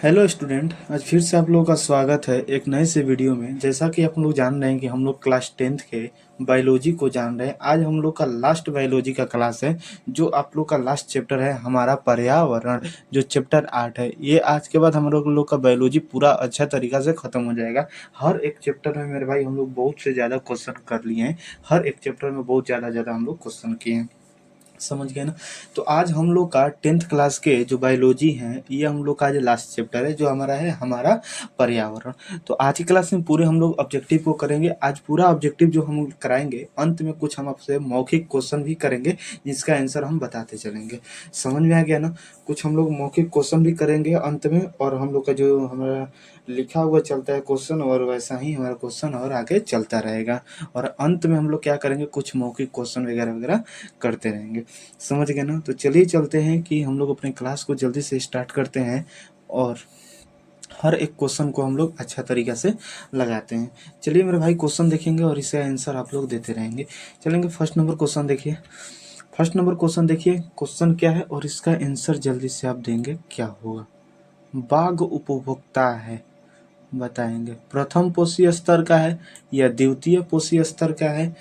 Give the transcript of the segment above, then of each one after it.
Hello student, आज फिर से आप लोगों का स्वागत है एक नए से वीडियो में। जैसा कि आप लोग जान रहे हैं कि हम लोग क्लास 10th के बायोलॉजी को जान रहे हैं। आज हम लोग का लास्ट बायोलॉजी का क्लास है, जो आप लोग का लास्ट चैप्टर है हमारा पर्यावरण, जो चैप्टर 8 है। ये आज के बाद हम लोग का बायोलॉजी पूरा अच्छा तरीका से ख़त्म हो जाएगा। हर एक चैप्टर में मेरे भाई हम लोग बहुत से ज़्यादा क्वेश्चन कर लिए हैं। हर एक चैप्टर में बहुत ज़्यादा हम लोग क्वेश्चन किए हैं, समझ गए ना। तो आज हम लोग का 10th क्लास के जो बायोलॉजी हैं, ये हम लोग का आज लास्ट चैप्टर है, जो हमारा है हमारा पर्यावरण। तो आज की क्लास में पूरे हम लोग ऑब्जेक्टिव को करेंगे। आज पूरा ऑब्जेक्टिव जो हम कराएंगे, अंत में कुछ हम आपसे मौखिक क्वेश्चन भी करेंगे, जिसका आंसर हम बताते चलेंगे। समझ में आ गया ना। कुछ हम लोग मौखिक क्वेश्चन भी करेंगे अंत में, और हम लोग का जो हमारा लिखा हुआ चलता है क्वेश्चन, और वैसा ही हमारा क्वेश्चन और आगे चलता रहेगा। और अंत में हम लोग क्या करेंगे, कुछ मौखिक क्वेश्चन वगैरह वगैरह करते रहेंगे। समझ गए ना। तो चलिए चलते हैं कि हम लोग अपने क्लास को जल्दी से स्टार्ट करते हैं, और हर एक क्वेश्चन को हम लोग अच्छा तरीका से लगाते हैं। चलिए मेरे भाई, क्वेश्चन देखेंगे और इसका आंसर आप लोग देते रहेंगे। चलेंगे फर्स्ट नंबर क्वेश्चन देखिए। फर्स्ट नंबर क्वेश्चन देखिए, क्वेश्चन क्या है और इसका आंसर जल्दी से आप देंगे क्या होगा। बाघ उपभोक्ता है, बताएंगे प्रथम पोषी स्तर का है, या द्वितीय पोषी स्तर का है,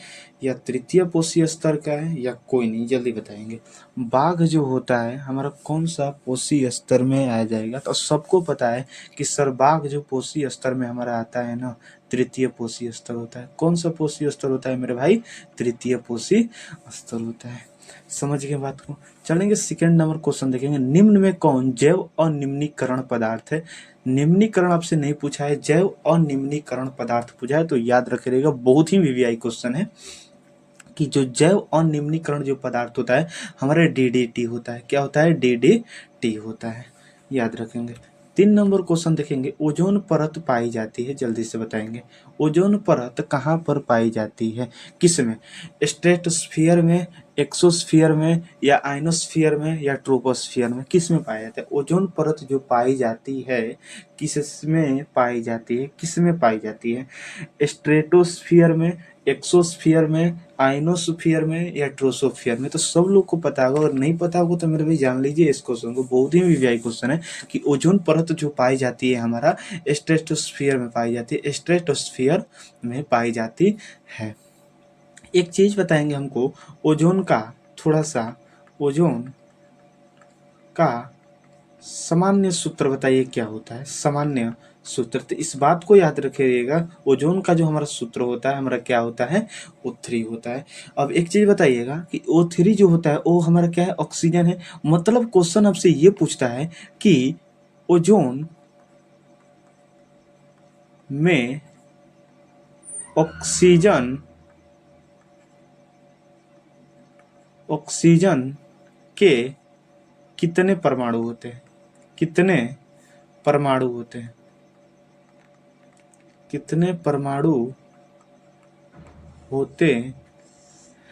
या तृतीय पोषी स्तर का है, या कोई नहीं, जल्दी बताएंगे। बाघ जो होता है हमारा कौन सा पोषी स्तर में आ जाएगा, तो सबको पता है कि सर बाघ जो पोषी स्तर में हमारा आता है ना, तृतीय पोषी स्तर होता है। कौन सा पोषी स्तर होता है मेरे भाई, तृतीय पोषी स्तर होता है। समझ गए बात को। चलेंगे सेकंड नंबर क्वेश्चन देखेंगे। निम्न में कौन जैव अनिम्नीकरण पदार्थ है। निम्नीकरण आपसे नहीं पूछा है, जैव अनिम्नीकरण पदार्थ पूछा है, तो याद रखिएगा, बहुत ही वीवीआई क्वेश्चन है कि जो जैव अनिम्नीकरण जो पदार्थ होता है हमारे डीडीटी होता है। क्या होता है, डीडीटी होता है, याद रखेंगे। 3 नंबर क्वेश्चन देखेंगे। ओजोन परत पाई जाती है, जल्दी से बताएंगे। ओजोन परत कहाँ पर पाई जाती है, किस में, स्ट्रेटोस्फियर में, एक्सोस्फियर में, या आइनोस्फियर में, या ट्रोपोस्फियर में, किस में पाया जाता है। ओजोन परत जो पाई जाती है किस में पाई जाती है, किस में पाई जाती है, स्ट्रेटोस्फियर में, एक्सोस्फियर में, आइनोस्फियर में, या ट्रोसोफियर में। तो सब लोग को पता होगा, और नहीं पता होगा तो मेरे भाई जान लीजिए इस क्वेश्चन को, बहुत ही वीवीआई क्वेश्चन है कि ओजोन परत जो पाई जाती है हमारा स्ट्रेटोस्फियर में पाई जाती है, स्ट्रेटोस्फियर में पाई जाती है। एक चीज बताएंगे हमको, ओजोन का थोड़ा सा, ओजोन का सामान्य सूत्र बताइए क्या होता है, सामान्य सूत्र। तो इस बात को याद रखिएगा, ओजोन का जो हमारा सूत्र होता है हमारा क्या होता है, O3 होता है। अब एक चीज बताइएगा कि O3 जो होता है वो हमारा क्या है, ऑक्सीजन है। मतलब क्वेश्चन आपसे ये पूछता है कि ओजोन में ऑक्सीजन ऑक्सीजन के कितने परमाणु होते हैं, कितने परमाणु होते हैं, कितने परमाणु होते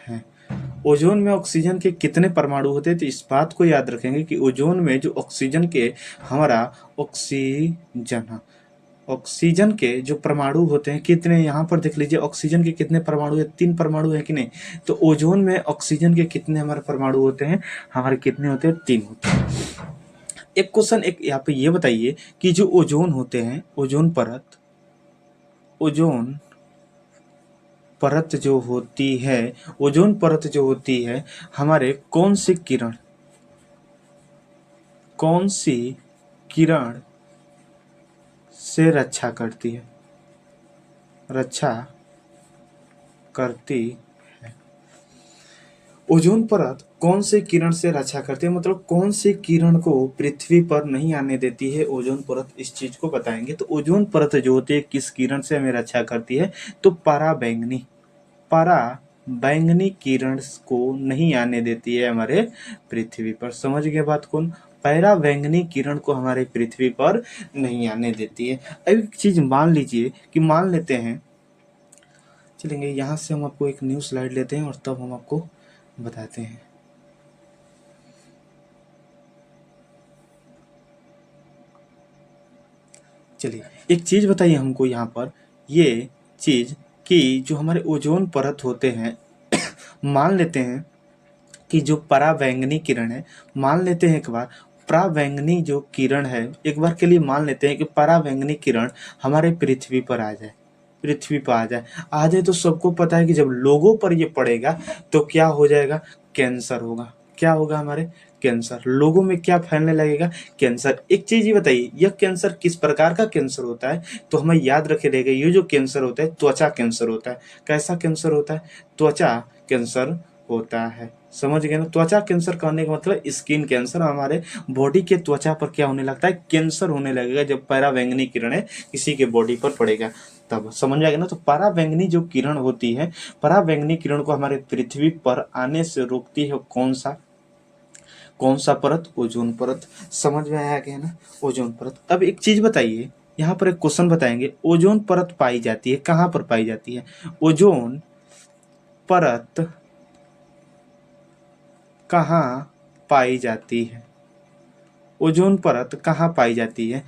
हैं। ओजोन में ऑक्सीजन के कितने परमाणु होते हैं, तो इस बात को याद रखेंगे कि ओजोन में जो ऑक्सीजन के हमारा ऑक्सीजन ऑक्सीजन के जो परमाणु होते हैं कितने, यहाँ पर देख लीजिए ऑक्सीजन के कितने परमाणु है, 3 परमाणु है कि नहीं। तो ओजोन में ऑक्सीजन के कितने हमारे परमाणु होते हैं, हमारे कितने होते हैं, 3 होते हैं। एक क्वेश्चन एक यहाँ पे ये बताइए कि जो ओजोन होते हैं, ओजोन परत, ओजोन परत जो होती है, ओजोन परत जो होती है हमारे कौन सी किरण, कौन सी किरण से रक्षा करती है, रक्षा करती है। ओजोन परत कौन से किरण से रक्षा करती है, मतलब कौन से किरण को पृथ्वी पर नहीं आने देती है ओजोन परत, इस चीज को बताएंगे। तो ओजोन परत जो होती है किस किरण से हमें रक्षा करती है, तो पराबैंगनी, पराबैंगनी किरण को नहीं आने देती है हमारे पृथ्वी पर। समझ गए बात कौन, पराबैंगनी किरण को हमारे पृथ्वी पर नहीं आने देती है। अब एक चीज मान लीजिए कि मान लेते हैं, चलेंगे यहाँ से हम आपको एक न्यू स्लाइड लेते हैं और तब हम आपको बताते हैं। चलिए एक चीज बताइए हमको यहाँ पर, ये चीज कि जो हमारे ओजोन परत होते हैं मान लेते हैं कि जो पराबैंगनी किरण है, मान लेते हैं एक बार पराबैंगनी जो किरण है, एक बार के लिए मान लेते हैं कि पराबैंगनी किरण हमारे पृथ्वी पर आ जाए, पृथ्वी पर आ जाए तो सबको पता है कि जब लोगों पर ये पड़ेगा तो क्या हो जाएगा, कैंसर होगा। क्या होगा हमारे, कैंसर। लोगों में क्या फैलने लगेगा, कैंसर। एक चीज ये बताइए, यह कैंसर किस प्रकार का कैंसर होता है, तो हमें याद रखे रहेगा ये जो कैंसर होता है त्वचा कैंसर होता है। कैसा कैंसर होता है, त्वचा कैंसर होता है। समझ गए ना, त्वचा कैंसर कहने का मतलब स्किन कैंसर, हमारे बॉडी के त्वचा पर क्या होने लगता है, कैंसर होने लगेगा जब पराबैंगनी किरणें किसी के बॉडी पर पड़ेगा तब। समझ आएगा ना। तो पराबैंगनी जो किरण होती है, पराबैंगनी किरण को हमारे पृथ्वी पर आने से रोकती है कौन सा परत, ओजोन परत। समझ में आया क्या ना, ओजोन परत। अब एक चीज बताइए, यहाँ पर एक क्वेश्चन बताएंगे, ओजोन परत पाई जाती है कहाँ पर पाई जाती है, ओजोन परत कहाँ पाई जाती है, ओजोन परत कहाँ पाई जाती है।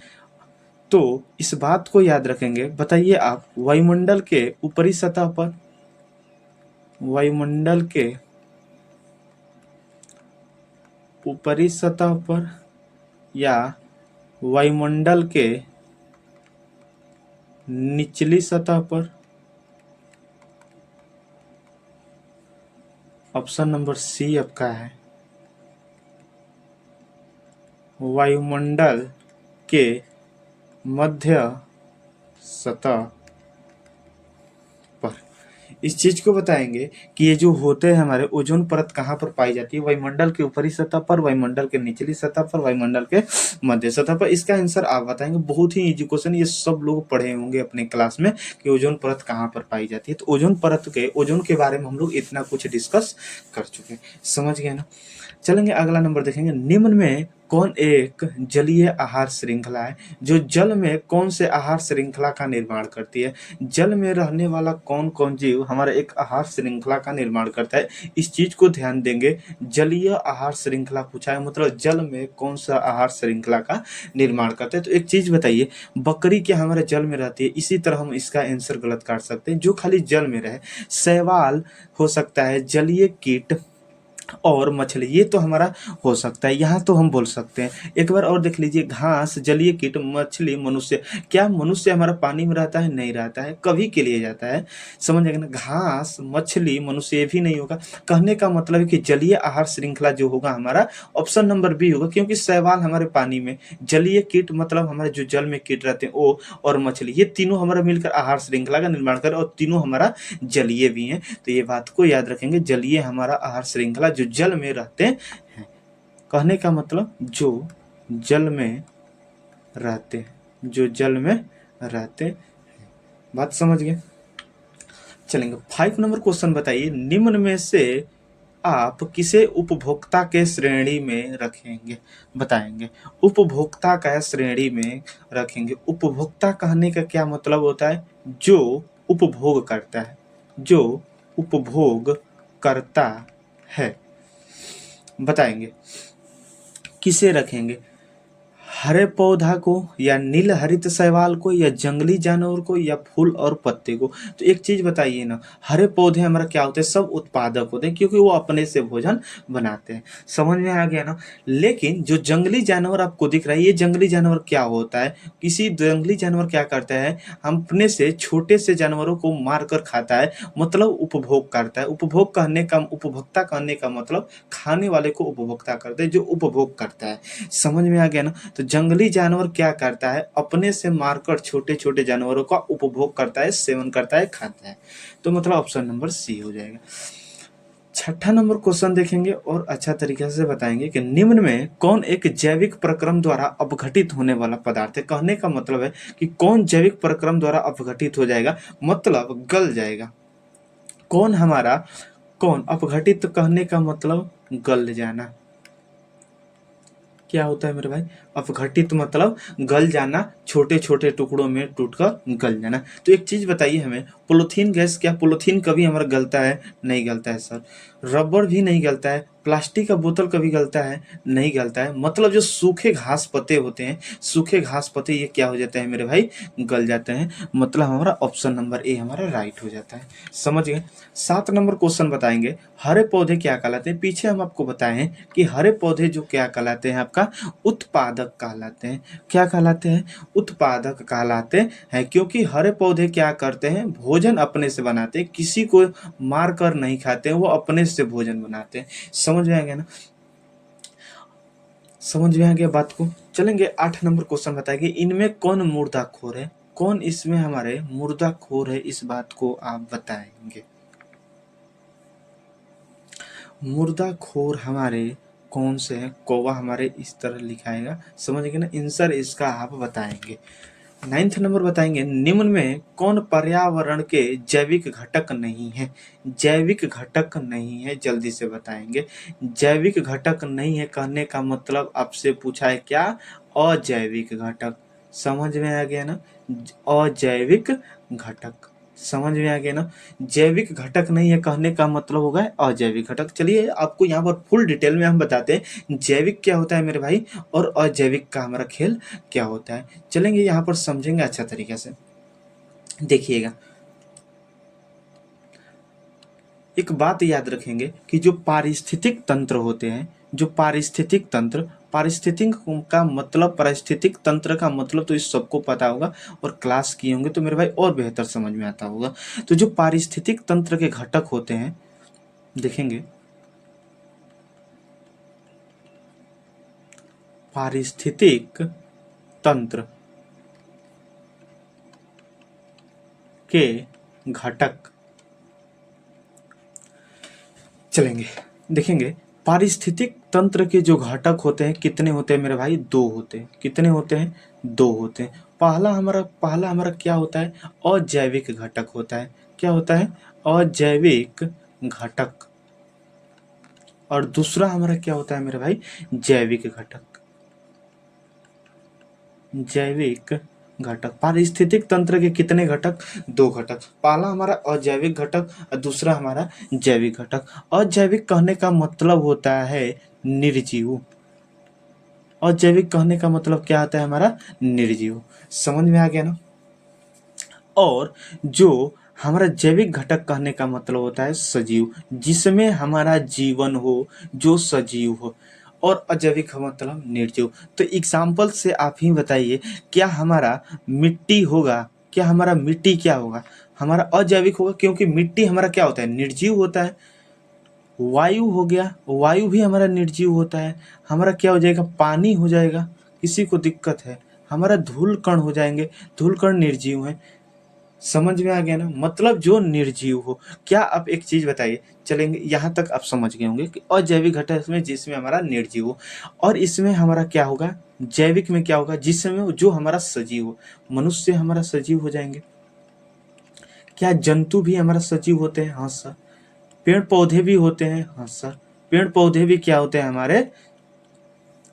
तो इस बात को याद रखेंगे। बताइए आप, वायुमंडल के ऊपरी सतह पर, वायुमंडल के ऊपरी सतह पर या वायुमंडल के निचली सतह पर। ऑप्शन नंबर सी आपका है, वायुमंडल के मध्य सतह पर। इस चीज को बताएंगे कि ये जो होते हैं हमारे, ओजोन परत कहाँ पर पाई जाती है, वायुमंडल के ऊपरी सतह पर, वायुमंडल के निचली सतह पर, वायुमंडल के मध्य सतह पर। इसका आंसर आप बताएंगे। बहुत ही इजी क्वेश्चन, ये सब लोग पढ़े होंगे अपने क्लास में कि ओजोन परत कहाँ पर पाई जाती है। तो ओजोन परत के, ओजोन के बारे में हम लोग इतना कुछ डिस्कस कर चुके हैं। समझ गए ना। चलेंगे अगला नंबर देखेंगे, निम्न में कौन एक जलीय आहार श्रृंखला है जो जल में कौन से आहार श्रृंखला का निर्माण करती है। जल में रहने वाला कौन कौन जीव हमारा एक आहार श्रृंखला का निर्माण करता है। इस चीज को ध्यान देंगे, जलीय आहार श्रृंखला पूछा है, मतलब जल में कौन सा आहार श्रृंखला का निर्माण करता है। तो एक चीज बताइए, बकरी क्या हमारे जल में रहती है। इसी तरह हम इसका आंसर गलत काट सकते हैं, जो खाली जल में रहे। शैवाल हो सकता है, जलीय कीट और मछली, ये तो हमारा हो सकता है, यहाँ तो हम बोल सकते हैं। एक बार और देख लीजिए, घास, जलीय कीट, मछली, मनुष्य। क्या मनुष्य हमारा पानी में रहता है, नहीं रहता है, कभी के लिए जाता है। समझ आएगा ना। घास, मछली, मनुष्य ये भी नहीं होगा। कहने का मतलब है कि जलीय आहार श्रृंखला जो होगा हमारा, ऑप्शन नंबर बी होगा, क्योंकि शैवाल हमारे पानी में, जलीय कीट मतलब हमारे जो जल में कीट रहते हैं वो, और मछली, ये तीनों हमारा मिलकर आहार श्रृंखला का निर्माण करें, और तीनों हमारा जलीय भी हैं। तो ये बात को याद रखेंगे, जलीय हमारा आहार श्रृंखला जो जल में रहते हैं। कहने का मतलब जो जल में रहते हैं, जो जल में रहते हैं। बात समझ गए। चलेंगे 5 नंबर क्वेश्चन बताइए, निम्न में से आप किसे उपभोक्ता के श्रेणी में रखेंगे, बताएंगे। उपभोक्ता का श्रेणी में रखेंगे। उपभोक्ता कहने का क्या मतलब होता है, जो उपभोग करता है, जो उपभोग करता है। बताएंगे किसे रखेंगे, हरे पौधा को, या नील हरित शैवाल को, या जंगली जानवर को, या फूल और पत्ते को। तो एक चीज बताइए ना, हरे पौधे हमारा क्या होते हैं, सब उत्पादक होते हैं, क्योंकि वो अपने से भोजन बनाते हैं। समझ में आ गया ना। लेकिन जो जंगली जानवर आपको दिख रहा है, ये जंगली जानवर क्या होता है, किसी जंगली जानवर क्या करता है, अपने से छोटे से जानवरों को मार कर खाता है, मतलब उपभोग करता है। उपभोग कहने का, उपभोक्ता कहने का मतलब खाने वाले को उपभोक्ता करते हैं, जो उपभोग करता है। समझ में आ गया ना। तो जंगली जानवर क्या करता है, अपने से मारकर छोटे छोटे जानवरों का उपभोग करता है, सेवन करता है, खाता है। तो मतलब ऑप्शन नंबर सी हो जाएगा। 6ठा नंबर क्वेश्चन देखेंगे और अच्छा तरीके से बताएंगे कि निम्न में कौन एक जैविक प्रक्रम द्वारा अपघटित होने वाला पदार्थ है। कहने का मतलब है कि कौन जैविक प्रक्रम द्वारा अपघटित हो जाएगा, मतलब गल जाएगा। कौन हमारा, कौन अपघटित कहने का मतलब गल जाना। क्या होता है मेरे भाई, अपघटित मतलब गल जाना, छोटे छोटे टुकड़ों में टूटकर गल जाना। तो एक चीज बताइए हमें, पॉलीथीन गैस, क्या पॉलीथीन कभी हमारा गलता है, नहीं गलता है सर। रबर भी नहीं गलता है, प्लास्टिक का बोतल कभी गलता है? नहीं गलता है। मतलब जो सूखे घास पत्ते होते हैं, सूखे घास पत्ते ये क्या हो जाते हैं मेरे भाई? गल जाते हैं। मतलब हमारा ऑप्शन नंबर ए हमारा राइट हो जाता है। समझ गए? 7 नंबर क्वेश्चन बताएंगे, हरे पौधे क्या कहलाते हैं? पीछे हम आपको बताए हैं कि हरे पौधे जो क्या कहलाते हैं, आपका उत्पादक कहलाते हैं। क्या कहलाते हैं? उत्पादक कहलाते हैं, क्योंकि हरे पौधे क्या करते हैं? भोजन अपने से बनाते हैं, किसी को मार कर नहीं खाते हैं, वो अपने से भोजन बनाते हैं। समझ में आ गया ना? समझ में आ गया बात को? चलेंगे 8 नंबर क्वेश्चन बताएंगे, इनमें कौन मुर्दाखोर है? कौन इसमें हमारे मुर्दाखोर है, इस बात को आप बताएंगे। मुर्दाखोर हमारे कौन से हैं? कौवा हमारे इस तरह लिखाएगा। समझ गए ना? आंसर इसका आप बताएंगे। 9th नंबर बताएंगे, निम्न में कौन पर्यावरण के जैविक घटक नहीं है? जैविक घटक नहीं है, जल्दी से बताएंगे। जैविक घटक नहीं है कहने का मतलब आपसे पूछा है क्या? अजैविक घटक। समझ में आ गया ना? अजैविक घटक। समझ में आ गया ना? जैविक घटक नहीं है कहने का मतलब होगा अजैविक घटक। चलिए आपको यहाँ पर फुल डिटेल में हम बताते हैं जैविक क्या होता है मेरे भाई, और अजैविक का हमारा खेल क्या होता है। चलेंगे यहाँ पर समझेंगे अच्छा तरीके से। देखिएगा, एक बात याद रखेंगे कि जो पारिस्थितिक तंत्र होते हैं, जो पारिस्थितिक तंत्र, पारिस्थितिक का मतलब, पारिस्थितिक तंत्र का मतलब तो इस सबको पता होगा और क्लास किए होंगे तो मेरे भाई और बेहतर समझ में आता होगा। तो जो पारिस्थितिक तंत्र के घटक होते हैं, देखेंगे पारिस्थितिक तंत्र के घटक, चलेंगे देखेंगे पारिस्थितिक तंत्र के जो घटक होते हैं कितने होते हैं मेरे भाई? 2 होते हैं। कितने होते हैं? 2 होते हैं। पहला हमारा क्या होता है? अजैविक घटक होता है। क्या होता है? अजैविक घटक। और दूसरा हमारा क्या होता है मेरे भाई? जैविक घटक। जैविक घटक। पारिस्थितिक तंत्र के कितने घटक? 2 घटक। पहला हमारा अजैविक घटक और दूसरा हमारा जैविक घटक। अजैविक कहने का मतलब होता है निर्जीव। अजैविक कहने का मतलब क्या आता है हमारा? निर्जीव। समझ में आ गया ना? और जो हमारा जैविक घटक कहने का मतलब होता है सजीव, जिसमें हमारा जीवन हो, जो सजीव हो। और अजैविक का मतलब निर्जीव। तो एग्जाम्पल से आप ही बताइए, क्या हमारा मिट्टी होगा? क्या हमारा मिट्टी क्या होगा? हमारा अजैविक होगा, क्योंकि मिट्टी हमारा क्या होता है? निर्जीव होता है। वायु हो गया, वायु भी हमारा निर्जीव होता है। हमारा क्या हो जाएगा? पानी हो जाएगा, किसी को दिक्कत है। हमारा धूल कण हो जाएंगे, धूल कण निर्जीव है। समझ में आ गया ना? मतलब जो निर्जीव हो। क्या आप एक चीज बताइए, चलेंगे यहाँ तक आप समझ गए होंगे कि अजैविक घटक इसमें जिसमें हमारा निर्जीव हो, और इसमें हमारा क्या होगा? जैविक में क्या होगा? जिसमें जो हमारा सजीव हो। मनुष्य हमारा सजीव हो जाएंगे। क्या जंतु भी हमारा सजीव होते हैं? हाँ सर। पेड़ पौधे भी होते हैं? हाँ सर। पेड़ पौधे भी क्या होते हैं हमारे?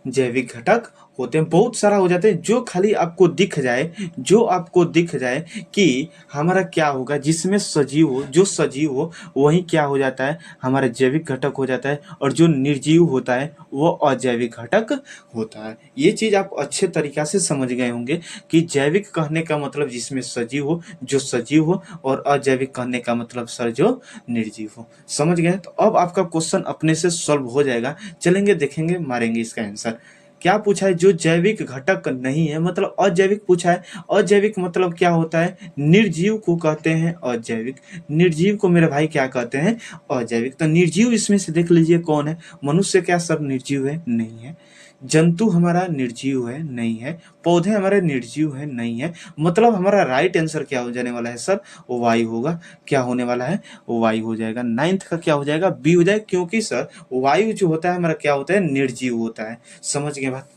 जैविक घटक होते हैं। बहुत सारा हो जाते हैं। जो खाली आपको दिख जाए, जो आपको दिख जाए कि हमारा क्या होगा, जिसमें सजीव हो, जो सजीव हो वही क्या हो जाता है? हमारा जैविक घटक हो जाता है। और जो निर्जीव होता है वो अजैविक घटक होता है। ये चीज आप अच्छे तरीका से समझ गए होंगे कि जैविक कहने का मतलब जिसमें सजीव हो, जो सजीव हो, और अजैविक कहने का मतलब सर जो निर्जीव हो। समझ गए? तो अब आपका क्वेश्चन अपने से सॉल्व हो जाएगा। चलेंगे देखेंगे, मारेंगे इसका आंसर। क्या पूछा है? जो जैविक घटक नहीं है, मतलब अजैविक पूछा है। अजैविक मतलब क्या होता है? निर्जीव को कहते हैं अजैविक। निर्जीव को मेरे भाई क्या कहते हैं? अजैविक। तो निर्जीव इसमें से देख लीजिए कौन है? मनुष्य क्या सर निर्जीव है? नहीं है। जंतु हमारा निर्जीव है? नहीं है। पौधे हमारे निर्जीव है? नहीं है। मतलब हमारा राइट आंसर क्या हो जाने वाला है सर? वायु होगा। क्या होने वाला है? वायु हो जाएगा। 9th का क्या हो जाएगा? बी हो जाएगा, क्योंकि सर वायु जो होता है हमारा क्या होता है? निर्जीव होता है। समझ गए बात?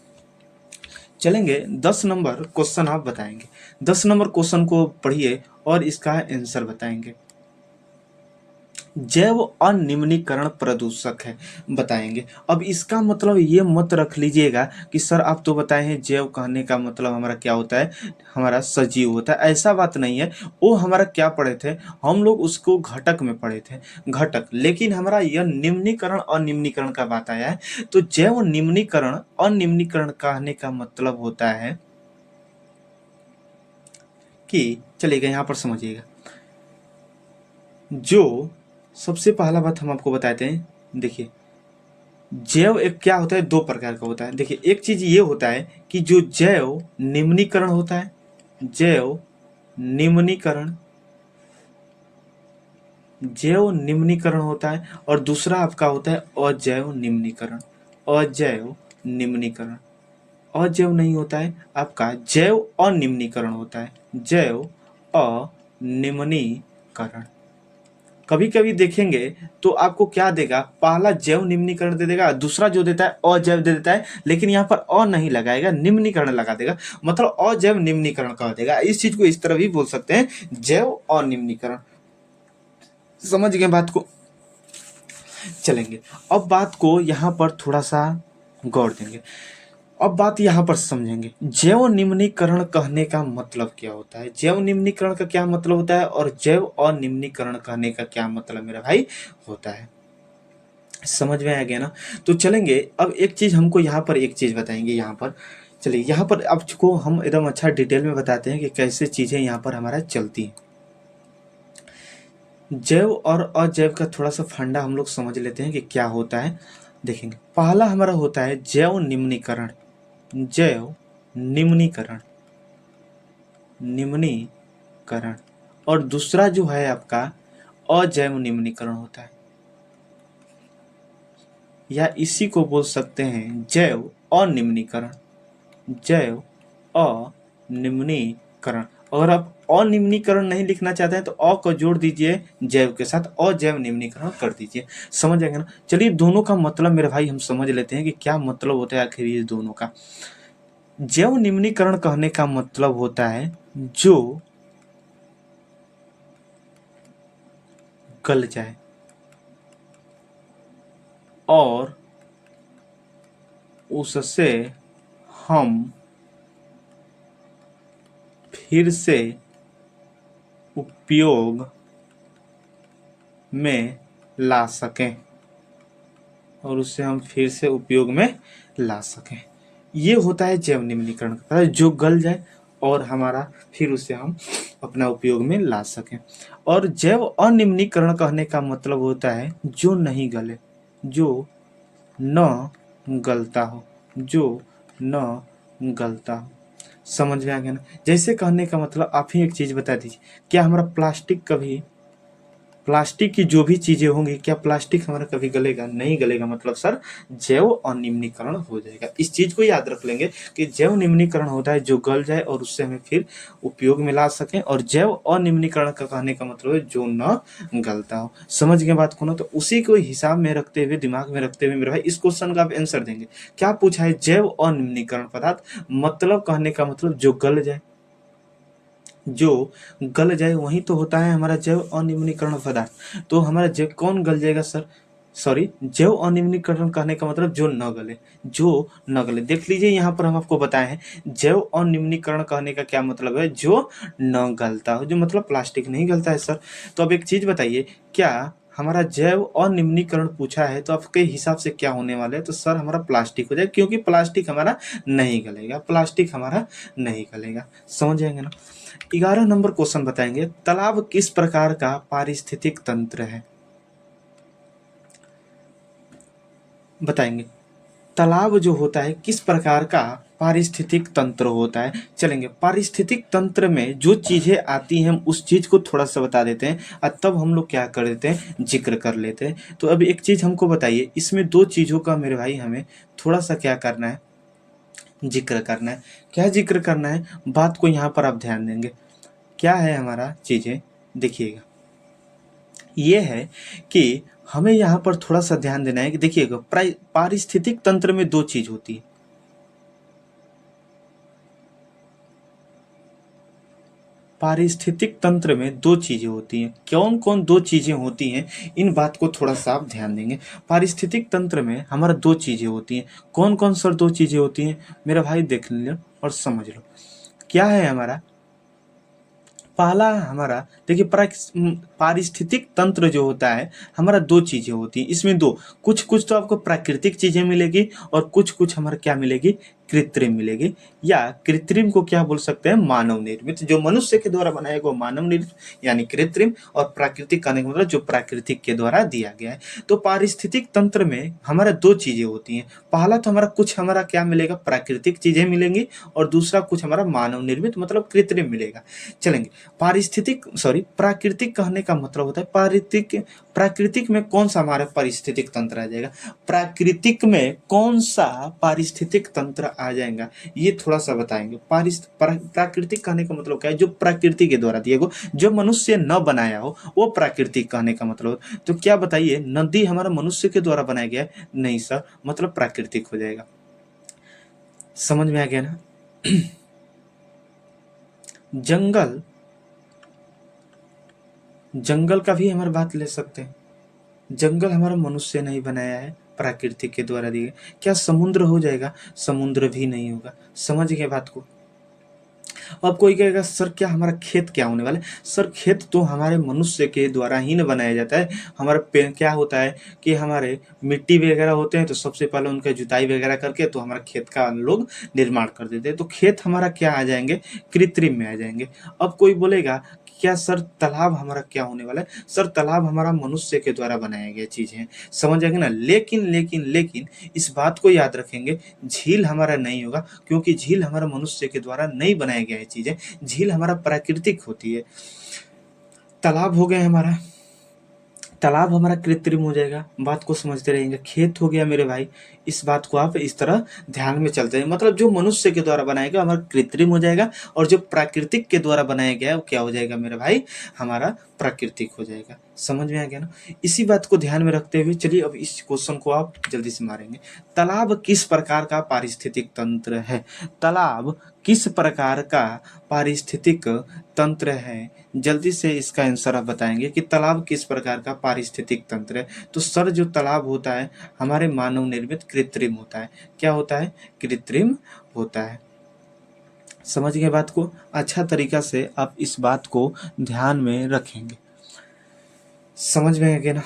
चलेंगे 10 नंबर क्वेश्चन आप बताएंगे। 10 नंबर क्वेश्चन को पढ़िए और इसका आंसर बताएंगे। जैव अनिम्नीकरण प्रदूषक है, बताएंगे। अब इसका मतलब ये मत रख लीजिएगा कि सर आप तो बताए हैं जैव कहने का मतलब हमारा क्या होता है, हमारा सजीव होता है। ऐसा बात नहीं है, वो हमारा क्या पढ़े थे हम लोग, उसको घटक में पढ़े थे, घटक। लेकिन हमारा यह निम्नीकरण अनिम्नीकरण का बात आया है। तो जैव निम्नीकरण अनिम्नीकरण कहने का मतलब होता है कि, चलिएगा यहाँ पर समझिएगा, जो सबसे पहला बात हम आपको बताते हैं, देखिए जैव एक क्या होता है, दो प्रकार का होता है। देखिए एक चीज ये होता है कि जो जैव निम्नीकरण होता है, जैव निम्नीकरण, जैव निम्नीकरण होता है, और दूसरा आपका होता है अजैव निम्नीकरण, अजैव निम्नीकरण। अजैव नहीं होता है आपका, जैव अनिम्नीकरण होता है, जैव अनिम्नीकरण। कभी कभी देखेंगे तो आपको क्या देगा, पहला जैव निम्नीकरण दे देगा, दूसरा जो देता है अजैव दे देता है, लेकिन यहाँ पर अ नहीं लगाएगा, निम्नीकरण लगा देगा, मतलब अजैव निम्नीकरण कह देगा। इस चीज को इस तरह भी बोल सकते हैं, जैव अनिम्नीकरण। समझ गए बात को? चलेंगे अब बात को यहाँ पर थोड़ा सा गौर देंगे। अब बात यहाँ पर समझेंगे, जैव निम्नीकरण कहने का मतलब क्या होता है, जैव निम्नीकरण का क्या मतलब होता है, और जैव अनिम्नीकरण कहने का क्या मतलब मेरा भाई होता है। समझ में आ गया ना? तो चलेंगे अब एक चीज हमको यहाँ पर एक चीज बताएंगे यहाँ पर। चलिए यहाँ पर आपको हम एकदम अच्छा डिटेल में बताते हैं कि कैसे चीजें यहाँ पर हमारा चलती हैं। जैव और अजैव का थोड़ा सा फंडा हम लोग समझ लेते हैं कि क्या होता है। देखेंगे पहला हमारा होता है जैव निम्नीकरण, जैव निम्नीकरण, निम्नीकरण, और दूसरा जो है आपका अजैव निम्नीकरण होता है, या इसी को बोल सकते हैं जैव अनिम्नीकरण, जैव अनिम्नीकरण। अगर आप अनिम्नीकरण नहीं लिखना चाहते हैं तो अ को जोड़ दीजिए जैव के साथ, अजैव निम्नीकरण कर दीजिए। समझ आएगा ना? चलिए दोनों का मतलब मेरे भाई हम समझ लेते हैं कि क्या मतलब होता है आखिर ये दोनों का। जैव निम्नीकरण कहने का मतलब होता है जो गल जाए और उससे हम फिर से उपयोग में ला सकें, और उससे हम फिर से उपयोग में ला सकें। ये होता है जैव निम्नीकरण का, जो गल जाए और हमारा फिर उसे हम अपना उपयोग में ला सकें। और जैव अनिम्नीकरण कहने का मतलब होता है जो नहीं गले, जो न गलता हो, जो न गलता हो। समझ में आ गया ना? जैसे कहने का मतलब आप ही एक चीज बता दीजिए, क्या हमारा प्लास्टिक कभी, प्लास्टिक की जो भी चीजें होंगी, क्या प्लास्टिक हमारा कभी गलेगा? नहीं गलेगा, मतलब सर जैव अनिम्नीकरण हो जाएगा। इस चीज को याद रख लेंगे कि जैव निम्नीकरण होता है जो गल जाए और उससे हमें फिर उपयोग में ला सकें, और जैव अनिम्नीकरण का कहने का मतलब है जो न गलता हो। समझ गए बात को ना? तो उसी को हिसाब में रखते हुए, दिमाग में रखते हुए मेरे भाई इस क्वेश्चन का आप आंसर देंगे। क्या पूछा है? जैव अनिम्नीकरण पदार्थ, मतलब कहने का मतलब जो गल जाए, जो गल जाए वही तो होता है हमारा जैव अनिम्नीकरण पदार्थ। तो हमारा जैव कौन गल जाएगा सर? सॉरी, जैव अनिम्नीकरण कहने का मतलब जो न गले, जो न गले। देख लीजिए यहाँ पर हम आपको बताए हैं जैव अनिम्नीकरण कहने का क्या मतलब है, जो न गलता हो, जो मतलब प्लास्टिक नहीं गलता है सर। तो अब एक चीज बताइए, क्या हमारा जैव अनिम्नीकरण पूछा है तो आपके हिसाब से क्या होने वाला है? तो सर हमारा प्लास्टिक हो जाएगा, क्योंकि प्लास्टिक हमारा नहीं गलेगा, प्लास्टिक हमारा नहीं गलेगा। समझ जाएंगे ना? 11 नंबर क्वेश्चन बताएंगे, तालाब किस प्रकार का पारिस्थितिक तंत्र है? बताएंगे तालाब जो होता है किस प्रकार का पारिस्थितिक तंत्र होता है। चलेंगे पारिस्थितिक तंत्र में जो चीजें आती हैं हम उस चीज को थोड़ा सा बता देते हैं, और तब हम लोग क्या कर देते हैं, जिक्र कर लेते हैं। तो अब एक चीज हमको बताइए, इसमें दो चीजों का मेरे भाई हमें थोड़ा सा क्या करना है, जिक्र करना है। क्या जिक्र करना है? बात को यहाँ पर आप ध्यान देंगे, क्या है हमारा चीजें, देखिएगा ये है कि हमें यहाँ पर थोड़ा सा ध्यान देना है कि देखिएगा पारिस्थितिक तंत्र में दो चीज होती है। पारिस्थितिक तंत्र में दो चीजें होती हैं। कौन कौन दो चीजें होती हैं, इन बात को थोड़ा सा आप ध्यान देंगे। पारिस्थितिक तंत्र में हमारा दो चीजें होती हैं। कौन कौन सर दो चीजें होती हैं मेरा भाई, देख लो और समझ लो। क्या है हमारा पहला, हमारा देखिए पारिस्थितिक तंत्र जो होता है हमारा दो चीजें होती हैं। इसमें दो, कुछ कुछ तो आपको प्राकृतिक चीजें मिलेगी और कुछ कुछ हमारा क्या मिलेगी, कृत्रिम मिलेगी। या कृत्रिम को क्या बोल सकते हैं, मानव निर्मित। जो मनुष्य के द्वारा बनाया गया वो मानव निर्मित यानी कृत्रिम, और प्राकृतिक कहने का मतलब जो प्राकृतिक के द्वारा दिया गया है। तो पारिस्थितिक तंत्र में हमारा दो चीजें होती हैं। पहला तो हमारा कुछ हमारा क्या मिलेगा, प्राकृतिक चीजें मिलेंगी, और दूसरा कुछ हमारा मानव निर्मित मतलब कृत्रिम मिलेगा। चलेंगे प्राकृतिक कहने का मतलब होता है प्राकृतिक में कौन सा हमारा पारिस्थितिक तंत्र आ जाएगा, प्राकृतिक में कौन सा पारिस्थितिक तंत्र आ जाएगा, ये थोड़ा सा बताएंगे। प्राकृतिक कहने का मतलब क्या है, जो प्रकृति के द्वारा दिया गया, जो मनुष्य न बनाया हो, वो प्राकृतिक कहने का मतलब। तो क्या बताइए, नदी हमारा मनुष्य के द्वारा बनाया गया है? नहीं सर, मतलब प्राकृतिक हो जाएगा। समझ में आ गया ना। जंगल का भी हमारी बात ले सकते हैं। जंगल हमारा मनुष्य नहीं बनाया है, प्राकृतिक के द्वारा दिए। क्या समुद्र हो जाएगा, समुद्र भी नहीं होगा। समझ गए बात को। अब कोई कहेगा सर क्या हमारा खेत क्या होने वाला है, सर खेत तो हमारे मनुष्य के द्वारा ही न बनाया जाता है। हमारा क्या होता है कि हमारे मिट्टी वगैरह होते हैं, तो सबसे पहले उनका जुताई वगैरह करके तो हमारा खेत का लोग निर्माण कर देते हैं। तो खेत हमारा क्या आ जाएंगे, कृत्रिम में आ जाएंगे। अब कोई बोलेगा क्या सर तालाब हमारा क्या होने वाला है, सर तालाब हमारा मनुष्य के द्वारा बनाया गया चीज है। समझ जाएंगे ना। लेकिन लेकिन लेकिन इस बात को याद रखेंगे, झील हमारा नहीं होगा, क्योंकि झील हमारा मनुष्य के द्वारा नहीं बनाया गया है चीजें। झील हमारा प्राकृतिक होती है। तालाब हो गया हमारा, तालाब हमारा कृत्रिम हो जाएगा। बात को समझते रहेंगे। खेत हो गया मेरे भाई, इस बात को आप इस तरह ध्यान में चलते हैं। मतलब जो मनुष्य के द्वारा बनाया गया हमारा कृत्रिम हो जाएगा, और जो प्राकृतिक के द्वारा बनाया गया है वो क्या हो जाएगा मेरे भाई, हमारा प्राकृतिक हो जाएगा। समझ में आ गया ना। इसी बात को ध्यान में रखते हुए चलिए अब इस क्वेश्चन को आप जल्दी से मारेंगे। तालाब किस प्रकार का पारिस्थितिक तंत्र है, तालाब किस प्रकार का पारिस्थितिक तंत्र है, जल्दी से इसका आंसर आप बताएंगे कि तालाब किस प्रकार का पारिस्थितिक तंत्र है। तो सर जो तालाब होता है हमारे मानव निर्मित कृत्रिम होता है। क्या होता है, कृत्रिम होता है। समझ गए बात को। अच्छा तरीका से आप इस बात को ध्यान में रखेंगे। समझ में आ गया ना।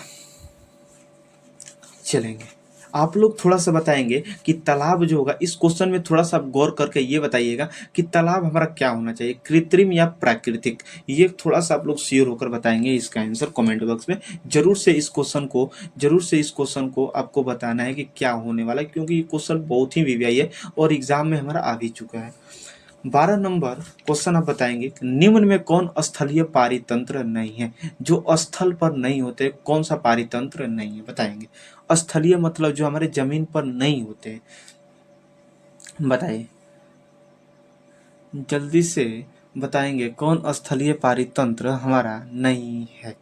चलेंगे आप लोग थोड़ा सा बताएंगे कि तालाब जो होगा, इस क्वेश्चन में थोड़ा सा गौर करके ये बताइएगा कि तालाब हमारा क्या होना चाहिए, कृत्रिम या प्राकृतिक। ये थोड़ा सा आप लोग श्योर होकर बताएंगे। इसका आंसर कमेंट बॉक्स में जरूर से इस क्वेश्चन को आपको बताना है कि क्या होने वाला है, क्योंकि ये क्वेश्चन बहुत ही वीवीआई है और एग्जाम में हमारा आ भी चुका है। 12 नंबर क्वेश्चन आप बताएंगे कि निम्न में कौन स्थलीय पारितंत्र नहीं है। जो स्थल पर नहीं होते, कौन सा पारितंत्र नहीं है बताएंगे। स्थलीय मतलब जो हमारे जमीन पर नहीं होते, बताइए जल्दी से बताएंगे कौन स्थलीय पारितंत्र हमारा नहीं है।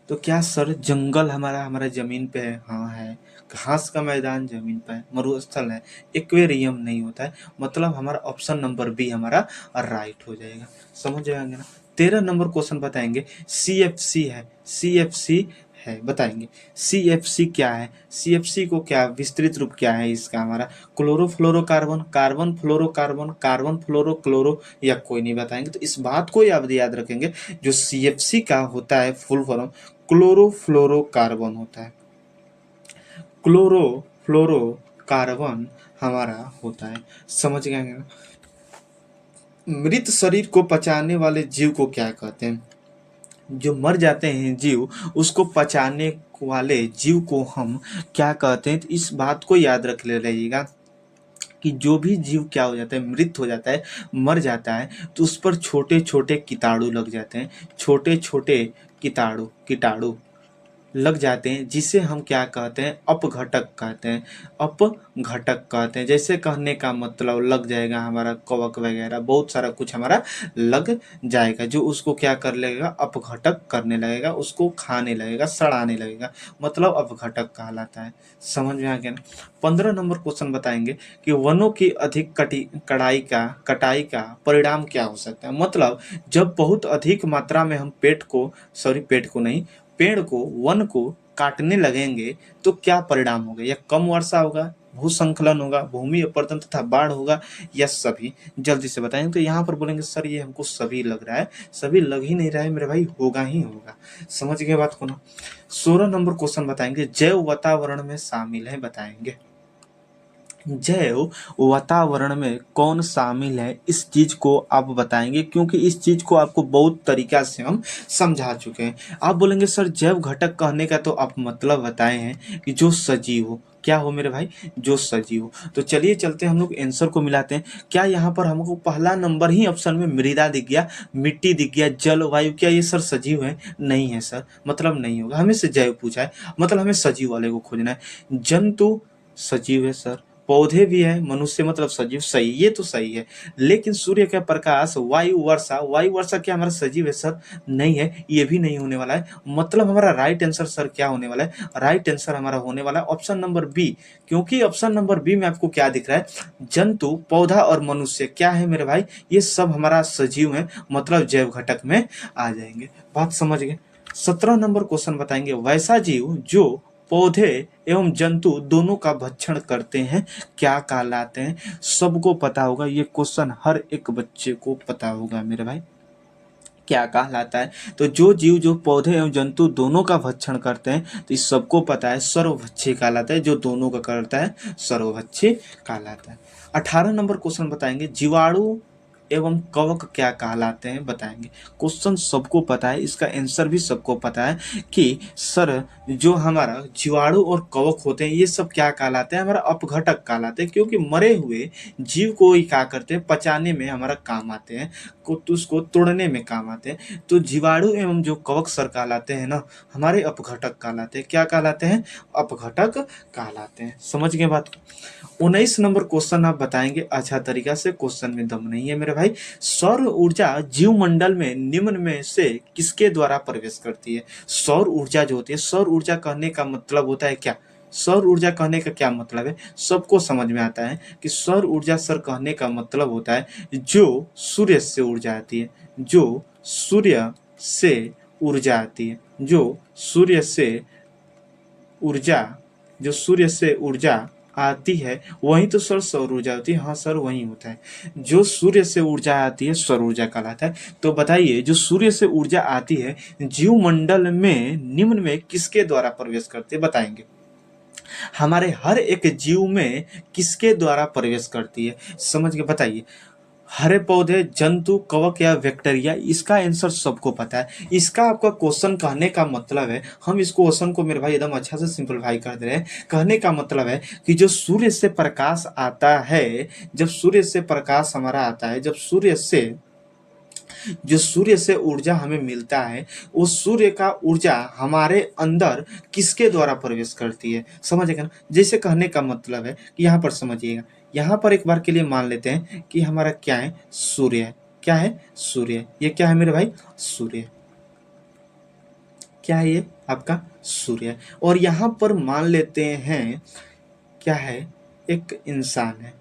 तो क्या सर जंगल हमारा जमीन पे है, हाँ है। घास का मैदान जमीन पे है, मरुस्थल है। एक्वेरियम नहीं होता है, मतलब हमारा ऑप्शन नंबर बी हमारा राइट हो जाएगा। समझ जाएंगे ना। 13 नंबर क्वेश्चन बताएंगे, सीएफसी है, सीएफसी है बताएंगे। सीएफसी क्या है, सीएफसी को क्या विस्तृत रूप क्या है इसका हमारा, क्लोरोफ्लोरोकार्बन, कार्बन फ्लोरोकार्बन, कार्बन फ्लोरोक्लोरो, या कोई नहीं बताएंगे। तो इस बात को याद रखेंगे, जो सीएफसी का होता है फुल फॉर्म क्लोरोफ्लोरोकार्बन होता है। क्लोरोफ्लोरोकार्बन हमारा होता है। समझ गए ना। मृत शरीर को पचाने वाले जीव को क्या कहते हैं, जो मर जाते हैं जीव उसको पचाने वाले जीव को हम क्या कहते हैं। तो इस बात को याद रख ले रहिएगा कि जो भी जीव क्या हो जाता है, मृत हो जाता है, मर जाता है, तो उस पर छोटे छोटे कीटाणु लग जाते हैं। छोटे छोटे कीटाणु लग जाते हैं, जिसे हम क्या कहते हैं, अपघटक कहते हैं, अपघटक कहते हैं। जैसे कहने का मतलब लग जाएगा हमारा कवक वगैरह, बहुत सारा कुछ हमारा लग जाएगा, जो उसको क्या कर लगेगा, अपघटक करने लगेगा, उसको खाने लगेगा, सड़ाने लगेगा, मतलब अपघटक कहलाता है। समझ में आ गया ना। 15 नंबर क्वेश्चन बताएंगे कि वनों की अधिक कटाई का परिणाम क्या हो सकता है। मतलब जब बहुत अधिक मात्रा में हम पेड़ को, वन को काटने लगेंगे तो क्या परिणाम होगा, या कम वर्षा होगा, भूसंकलन होगा, भूमि अपरदन तथा बाढ़ होगा, या सभी। जल्दी से बताएं। तो यहाँ पर बोलेंगे सर ये हमको सभी लग रहा है, सभी लग ही नहीं रहा है मेरे भाई, होगा ही होगा। समझ गए बात को ना। 16 नंबर क्वेश्चन बताएंगे, जैव वातावरण में शामिल है, बताएंगे जैव वातावरण में कौन शामिल है, इस चीज को आप बताएंगे, क्योंकि इस चीज को आपको बहुत तरीका से हम समझा चुके हैं। आप बोलेंगे सर जैव घटक कहने का तो आप मतलब बताए हैं कि जो सजीव हो, क्या हो मेरे भाई, जो सजीव हो। तो चलिए चलते हैं, हम लोग आंसर को मिलाते हैं। क्या यहाँ पर हमको पहला नंबर ही ऑप्शन में मृदा दिख गया, मिट्टी दिख गया, जल वायु, क्या ये सर सजीव है? नहीं है सर, मतलब नहीं होगा। हमें से जैव पूछा है, मतलब हमें सजीव वाले को खोजना है। जंतु सजीव है सर, पौधे भी है, मनुष्य मतलब सजीव, सही, ये तो सही है। लेकिन सूर्य का प्रकाश, वायु वर्षा क्या हमारा सजीव है सर? नहीं है, ये भी नहीं होने वाला है। मतलब हमारा राइट आंसर सर क्या होने वाला है? राइट आंसर हमारा होने वाला है ऑप्शन नंबर बी। क्योंकि ऑप्शन नंबर बी में आपको क्या दिख रहा है, जंतु, पौधा और मनुष्य क्या है मेरे भाई, ये सब हमारा सजीव है, मतलब जैव घटक में आ जाएंगे। बात समझ गए। 17 नंबर क्वेश्चन बताएंगे, वैसा जीव जो पौधे एवं जंतु दोनों का भक्षण करते हैं क्या कहलाते हैं? सबको पता होगा, ये क्वेश्चन हर एक बच्चे को पता होगा मेरे भाई, क्या कहलाता है। तो जो जीव जो पौधे एवं जंतु दोनों का भक्षण करते हैं, तो इस सबको पता है, सर्वभक्षी कहलाता है। जो दोनों का करता है सर्वभक्षी कहलाता है। 18 नंबर क्वेश्चन बताएंगे, जीवाणु एवं कवक क्या कहलाते हैं, बताएंगे। क्वेश्चन सबको पता है, इसका आंसर भी सबको पता है कि सर जो हमारा जीवाणु और कवक होते हैं ये सब क्या कहलाते हैं, हमारा अपघटक कहलाते हैं। क्योंकि मरे हुए जीव को ही क्या करते हैं, पचाने में हमारा काम आते हैं, को तो उसको तोड़ने में काम आते हैं। तो जीवाणु एवं जो कवक सर कहलाते हैं ना, हमारे अपघटक कहलाते हैं। क्या कहलाते हैं? अपघटक कहलाते हैं। समझ गए बात को। 19 नंबर क्वेश्चन आप बताएंगे अच्छा तरीका से, क्वेश्चन में दम नहीं है मेरे भाई। सौर ऊर्जा जीवमंडल में निम्न में से किसके द्वारा प्रवेश करती है? सौर ऊर्जा जो होती है, सौर ऊर्जा कहने का मतलब होता है क्या, सौर ऊर्जा कहने का क्या मतलब है, सबको समझ में आता है कि सौर ऊर्जा सर कहने का मतलब होता है जो सूर्य से ऊर्जा आती है, जो सूर्य से ऊर्जा आती है, जो सूर्य से ऊर्जा, जो सूर्य से ऊर्जा आती है वही तो सर सौर ऊर्जा होती है। हाँ सर वही होता है, जो सूर्य से ऊर्जा आती है सौर ऊर्जा कहलाता है। तो बताइए जो सूर्य से ऊर्जा आती है जीवमंडल में निम्न में किसके द्वारा प्रवेश करते हैं, बताएंगे। हमारे हर एक जीव में किसके द्वारा प्रवेश करती है, समझ के बताइए। हरे पौधे, जंतु, कवक या बैक्टीरिया, इसका आंसर सबको पता है। इसका आपका क्वेश्चन कहने का मतलब है, हम इस क्वेश्चन को मेरे भाई एकदम अच्छा से सिंपलीफाई कर दे रहे हैं। कहने का मतलब है कि जो सूर्य से प्रकाश आता है, जब सूर्य से प्रकाश हमारा आता है, जब जो सूर्य से ऊर्जा हमें मिलता है, उस सूर्य का ऊर्जा हमारे अंदर किसके द्वारा प्रवेश करती है, समझेगा ना। जैसे कहने का मतलब है कि यहाँ पर समझिएगा, यहाँ पर एक बार के लिए मान लेते हैं कि हमारा क्या है, सूर्य है। क्या है? सूर्य। ये क्या है मेरे भाई? सूर्य। क्या है ये? आपका सूर्य। और यहाँ पर मान लेते हैं क्या है, एक इंसान है।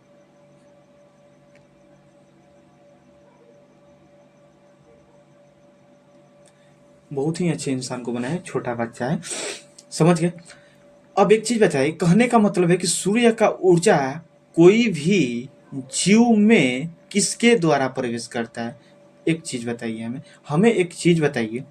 बहुत ही अच्छे इंसान को बनाया, छोटा बच्चा है, समझ गए। अब एक चीज बताइए, कहने का मतलब है कि सूर्य का ऊर्जा कोई भी जीव में किसके द्वारा प्रवेश करता है। एक चीज बताइए हमें, एक चीज बताइए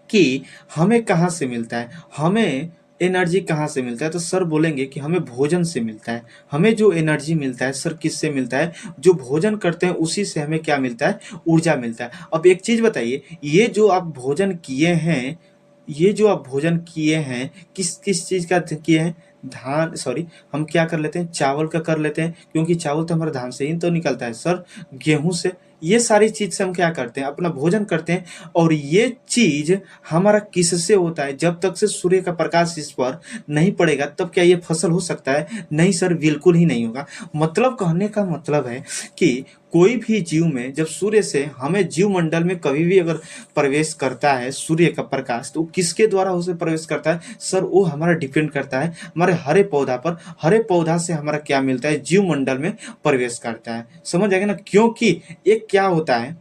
कि हमें कहाँ से मिलता है, हमें एनर्जी कहाँ से मिलता है। तो सर बोलेंगे कि हमें भोजन से मिलता है। हमें जो एनर्जी मिलता है सर किससे मिलता है, जो भोजन करते हैं उसी से हमें क्या मिलता है, ऊर्जा मिलता है। अब एक चीज बताइए, ये जो आप भोजन किए हैं, ये जो आप भोजन किए हैं किस किस चीज का किए हैं, धान, सॉरी हम क्या कर लेते हैं, चावल का कर लेते हैं, क्योंकि चावल तो हमारा धान से ही तो निकलता है सर, गेहूं से, ये सारी चीज से हम क्या करते हैं, अपना भोजन करते हैं। और ये चीज हमारा किससे होता है, जब तक से सूर्य का प्रकाश इस पर नहीं पड़ेगा तब क्या ये फसल हो सकता है? नहीं सर, बिल्कुल ही नहीं होगा। मतलब कहने का मतलब है कि कोई भी जीव में जब सूर्य से हमें जीव मंडल में कभी भी अगर प्रवेश करता है सूर्य का प्रकाश, तो किसके द्वारा उसे प्रवेश करता है सर? वो हमारा डिपेंड करता है हमारे हरे पौधा पर। हरे पौधा से हमारा क्या मिलता है? जीव मंडल में प्रवेश करता है। समझ आएगा ना? क्योंकि एक क्या होता है,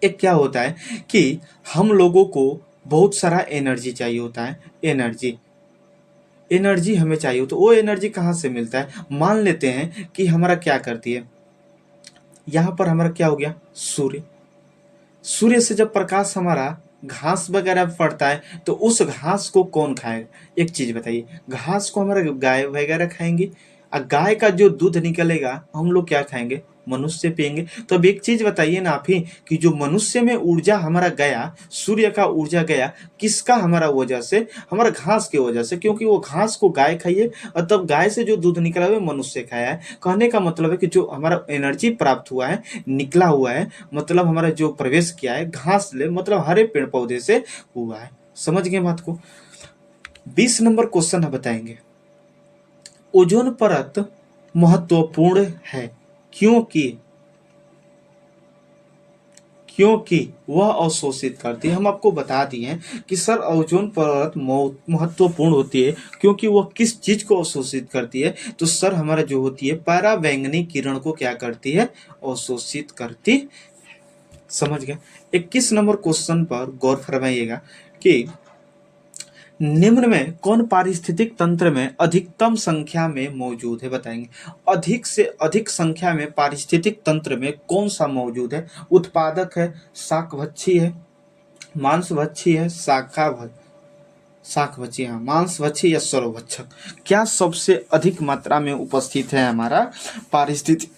एक क्या होता है कि हम लोगों को बहुत सारा एनर्जी चाहिए होता है। एनर्जी, एनर्जी हमें चाहिए, तो वो एनर्जी कहाँ से मिलता है? मान लेते हैं कि हमारा क्या करती है, यहाँ पर हमारा क्या हो गया, सूर्य। सूर्य से जब प्रकाश हमारा घास वगैरह पर पड़ता है तो उस घास को कौन खाएगा? एक चीज बताइए, घास को हमारे गाय वगैरह खाएंगी, और गाय का जो दूध निकलेगा हम लोग क्या खाएंगे? मनुष्य पिएंगे। तो अब एक चीज बताइए ना आप ही, कि जो मनुष्य में ऊर्जा हमारा गया, सूर्य का ऊर्जा गया, किसका? हमारा वजह से, हमारा घास की वजह से, क्योंकि वो घास को गाय खाई है और तब गाय से जो दूध निकला हुआ है मनुष्य खाया है। कहने का मतलब है कि जो हमारा एनर्जी प्राप्त हुआ है, निकला हुआ है, मतलब हमारा जो प्रवेश किया है घास ले, मतलब हरे पेड़ पौधे से हुआ है। समझ गए बात को? 20 नंबर क्वेश्चन हम बताएंगे। ओजोन परत महत्वपूर्ण है क्योंकि क्योंकि वह अवशोषित करती है। हम आपको बता दिए हैं कि सर ओजोन परत महत्वपूर्ण होती है क्योंकि वह किस चीज को अवशोषित करती है? तो सर हमारा जो होती है पराबैंगनी किरण को क्या करती है? अवशोषित करती। समझ गए? 21 नंबर क्वेश्चन पर गौर फरमाइएगा कि निम्न में कौन पारिस्थितिक तंत्र में अधिकतम संख्या में मौजूद है? बताएंगे। अधिक से अधिक संख्या में पारिस्थितिक तंत्र में कौन सा मौजूद है? उत्पादक है, शाकभक्षी है, मांसभक्षी है, शाकभक्षी, हाँ मांसभक्षी या सर्वभक्षक? क्या सबसे अधिक मात्रा में उपस्थित है हमारा पारिस्थितिक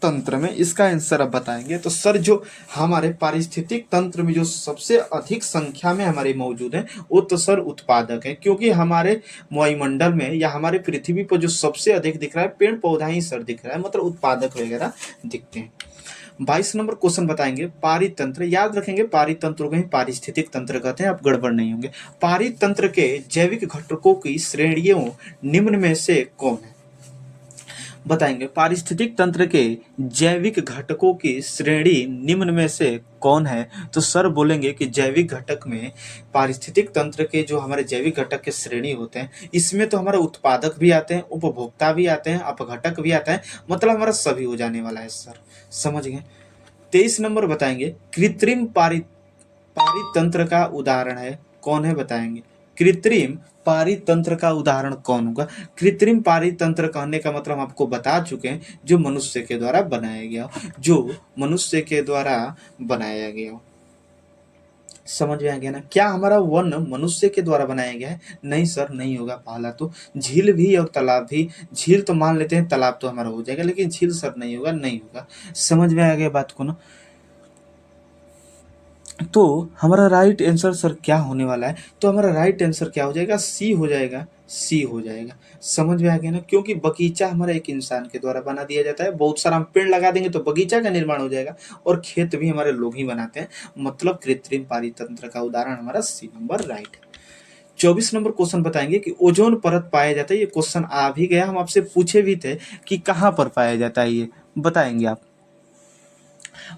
तंत्र में? इसका आंसर अब बताएंगे। तो सर जो हमारे पारिस्थितिक तंत्र में जो सबसे अधिक संख्या में हमारे मौजूद है वो तो सर उत्पादक है, क्योंकि हमारे वायुमंडल में या हमारे पृथ्वी पर जो सबसे अधिक दिख रहा है पेड़ पौधा ही सर दिख रहा है, मतलब उत्पादक वगैरह दिखते हैं। 22 नंबर क्वेश्चन बताएंगे। पारितंत्र, याद रखेंगे पारितंत्र को ही पारिस्थितिक तंत्र कहते हैं, आप गड़बड़ नहीं होंगे। पारितंत्र के जैविक घटकों की श्रेणियों निम्न में से कौन है? बताएंगे। पारिस्थितिक तंत्र के जैविक घटकों की श्रेणी निम्न में से कौन है? तो सर बोलेंगे कि जैविक घटक में पारिस्थितिक तंत्र के जो हमारे जैविक घटक के श्रेणी होते हैं, इसमें तो हमारे उत्पादक भी आते हैं, उपभोक्ता भी आते हैं, अपघटक भी आता है, मतलब हमारा सभी हो जाने वाला है सर। समझ गए? 23 नंबर बताएंगे। कृत्रिम पारितंत्र का उदाहरण है कौन है? बताएंगे। कृत्रिम पारितंत्र का उदाहरण कौन होगा? कृत्रिम पारितंत्र कहने का मतलब हम आपको बता चुके हैं, जो मनुष्य के द्वारा बनाया गया हो, जो मनुष्य के द्वारा बनाया गया हो। समझ में आ गया ना? क्या हमारा वन मनुष्य के द्वारा बनाया गया है? नहीं सर, नहीं होगा। पहला तो झील भी और तालाब भी, झील तो मान लेते हैं, तालाब तो हमारा हो जाएगा, लेकिन झील सर नहीं होगा, नहीं होगा। समझ में आ गया बात को ना? तो हमारा राइट आंसर सर क्या होने वाला है? तो हमारा राइट आंसर क्या हो जाएगा? सी हो जाएगा, सी हो जाएगा। समझ में आ गया ना? क्योंकि बगीचा हमारा एक इंसान के द्वारा बना दिया जाता है, बहुत सारा हम पेड़ लगा देंगे तो बगीचा का निर्माण हो जाएगा, और खेत भी हमारे लोग ही बनाते हैं, मतलब कृत्रिम पारितंत्र का उदाहरण हमारा सी नंबर राइट है। 24 नंबर क्वेश्चन बताएंगे कि ओजोन परत पाया जाता है। ये क्वेश्चन आ भी गया, हम आपसे पूछे भी थे कि कहाँ पर पाया जाता है, ये बताएंगे आप।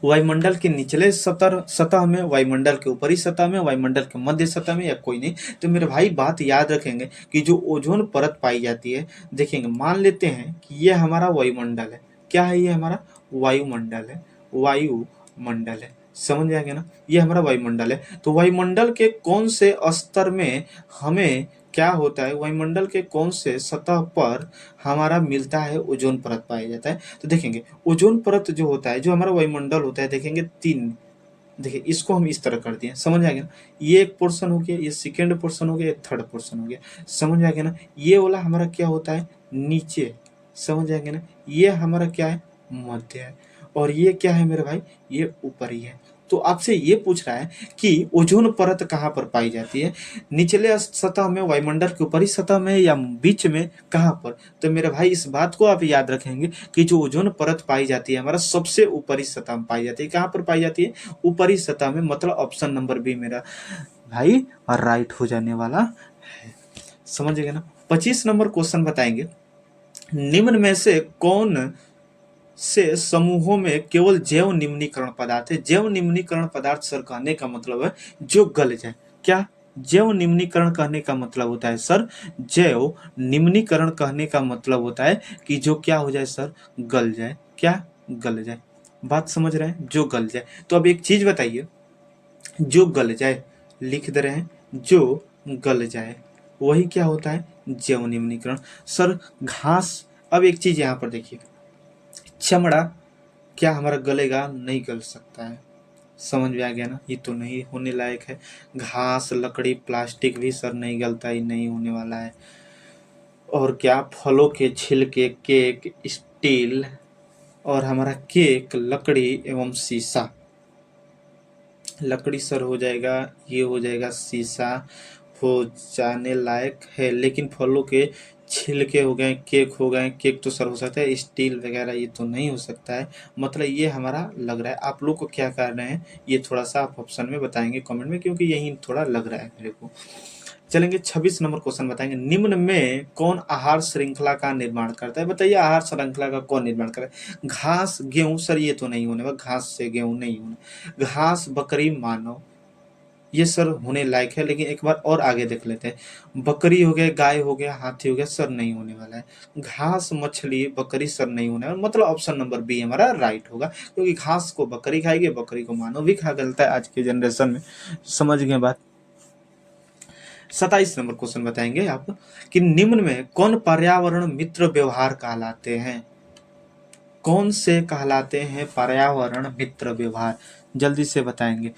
वायुमंडल के निचले सतह में, वायुमंडल के ऊपरी सतह में, वायुमंडल के मध्य सतह में, या कोई नहीं? तो मेरे भाई बात याद रखेंगे कि जो ओजोन परत पाई जाती है, देखेंगे मान लेते हैं कि ये हमारा वायुमंडल है। क्या है ये? हमारा वायुमंडल है, वायुमंडल है। समझ आ गया ना? ये हमारा वायुमंडल है। तो वायुमंडल के कौन से स्तर में हमें क्या होता है, वायुमंडल के कौन से सतह पर हमारा मिलता है ओजोन परत पाया जाता है? तो देखेंगे ओजोन परत जो होता है, जो हमारा वायुमंडल होता है, देखेंगे तीन। देखिए इसको हम इस तरह कर दिए, समझ आ गया ना? ये एक पोर्शन हो गया, ये सेकेंड पोर्शन हो गया, ये थर्ड पोर्शन हो गया। समझ आ गया ना? ये वाला हमारा क्या होता है? नीचे। समझ आ गया ना? ये हमारा क्या है? मध्य है। और ये क्या है मेरे भाई? ये ऊपरी है। तो आपसे ये पूछ रहा है कि ओजोन परत कहाँ पर पाई जाती है, निचले सतह में, वायुमंडल के ऊपरी सतह में, या बीच में, कहाँ पर? तो मेरे भाई इस बात को आप याद रखेंगे कि जो ओजोन परत पाई जाती है हमारा सबसे ऊपरी सतह में पाई जाती है। कहाँ पर पाई जाती है? ऊपरी सतह में, मतलब ऑप्शन नंबर बी मेरा भाई राइट हो जाने वाला है। समझ गए ना। 25 नंबर क्वेश्चन बताएंगे, निम्न में से कौन से समूहों में केवल जैव निम्नीकरण पदार्थ है? जैव निम्नीकरण पदार्थ सर कहने का मतलब है जो गल जाए। क्या जैव निम्नीकरण कहने का मतलब होता है सर? जैव निम्नीकरण कहने का मतलब होता है कि जो क्या हो जाए सर? गल जाए। क्या? गल जाए। बात समझ रहे हैं? जो गल जाए। तो अब एक चीज बताइए, जो गल जाए, लिख दे रहे हैं, जो गल जाए वही क्या होता है? जैव निम्नीकरण। सर घास, अब एक चीज यहां पर देखिए, चमड़ा क्या हमारा गलेगा? नहीं गल सकता है। समझ में आ गया ना, ये तो नहीं होने लायक है। घास, लकड़ी, प्लास्टिक भी सर नहीं गलता, ही नहीं होने वाला है। और क्या? फलों के छिलके, केक, स्टील, और हमारा केक, लकड़ी एवं शीशा। लकड़ी सर हो जाएगा, ये हो जाएगा शीशा, हो जाने लायक है। लेकिन फलों के छिलके हो गए, केक हो गए, केक तो सर हो सकता है, स्टील वगैरह ये तो नहीं हो सकता है। मतलब ये हमारा लग रहा है। आप लोग को क्या कर रहे हैं ये थोड़ा सा आप ऑप्शन में बताएंगे कमेंट में, क्योंकि यही थोड़ा लग रहा है मेरे को। चलेंगे 26 नंबर क्वेश्चन बताएंगे, निम्न में कौन आहार श्रृंखला का निर्माण करता है? बताइए आहार श्रृंखला का कौन निर्माण करता है? घास, गेहूं, सर ये तो नहीं होने वाला, घास से गेहूं नहीं होने। घास, बकरी, मानव, ये सर होने लायक है। लेकिन एक बार और आगे देख लेते हैं, बकरी हो गया, गाय हो गया, हाथी हो गया, सर नहीं होने वाला है। घास, मछली, बकरी सर नहीं होने वाला, मतलब ऑप्शन नंबर बी हमारा राइट होगा, क्योंकि घास को बकरी खाएगी, बकरी को मानव भी खा गलता है आज के जनरेशन में। समझ गए बात। 27 नंबर क्वेश्चन बताएंगे आप कि निम्न में कौन पर्यावरण मित्र व्यवहार कहलाते हैं? कौन से कहलाते हैं पर्यावरण मित्र व्यवहार? जल्दी से बताएंगे।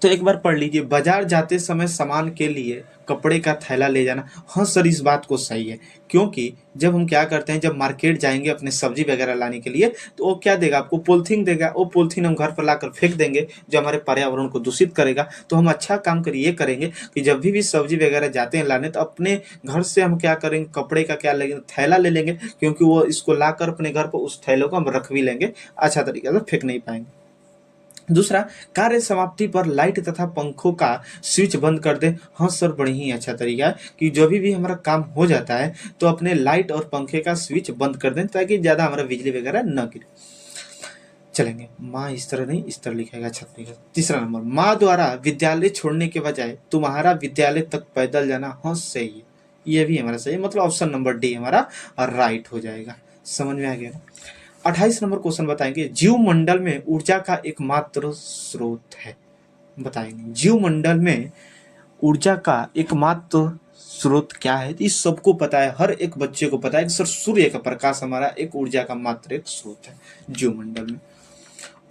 तो एक बार पढ़ लीजिए, बाजार जाते समय सामान के लिए कपड़े का थैला ले जाना। हाँ सर इस बात को सही है, क्योंकि जब हम क्या करते हैं, जब मार्केट जाएंगे अपने सब्जी वगैरह लाने के लिए, तो वो क्या देगा आपको? पॉलिथीन देगा। वो पॉलिथीन हम घर पर लाकर फेंक देंगे, जो हमारे पर्यावरण को दूषित करेगा। तो हम अच्छा काम करिए, करेंगे कि जब भी सब्जी वगैरह जाते हैं लाने, तो अपने घर से हम क्या करेंगे, कपड़े का क्या लेंगे? थैला ले लेंगे, क्योंकि वो इसको लाकर अपने घर पर उस थैलों को हम रख भी लेंगे, अच्छा तरीके से फेंक नहीं पाएंगे। दूसरा, कार्य समाप्ति पर लाइट तथा पंखों का स्विच बंद कर दे। हाँ सर बड़ी ही अच्छा तरीका है कि जो भी हमारा काम हो जाता है तो अपने लाइट और पंखे का स्विच बंद कर दें, ताकि ज़्यादा हमारा बिजली वगैरह न गिरे। चलेंगे, माँ इस तरह नहीं, इस तरह लिखेगा, अच्छा तरीका। तीसरा नंबर, माँ द्वारा विद्यालय छोड़ने के बजाय तुम्हारा विद्यालय तक पैदल जाना। हाँ सही है, ये भी हमारा सही है, मतलब ऑप्शन नंबर डी हमारा राइट हो जाएगा। समझ में आ गया। 28 नंबर क्वेश्चन बताएंगे, जीव मंडल में ऊर्जा का एकमात्र स्रोत है। बताएंगे जीव मंडल में ऊर्जा का एकमात्र स्रोत क्या है? इस सबको पता है, हर एक बच्चे को पता है कि सर सूर्य का प्रकाश हमारा एक ऊर्जा का मात्र एक स्रोत है जीव मंडल में।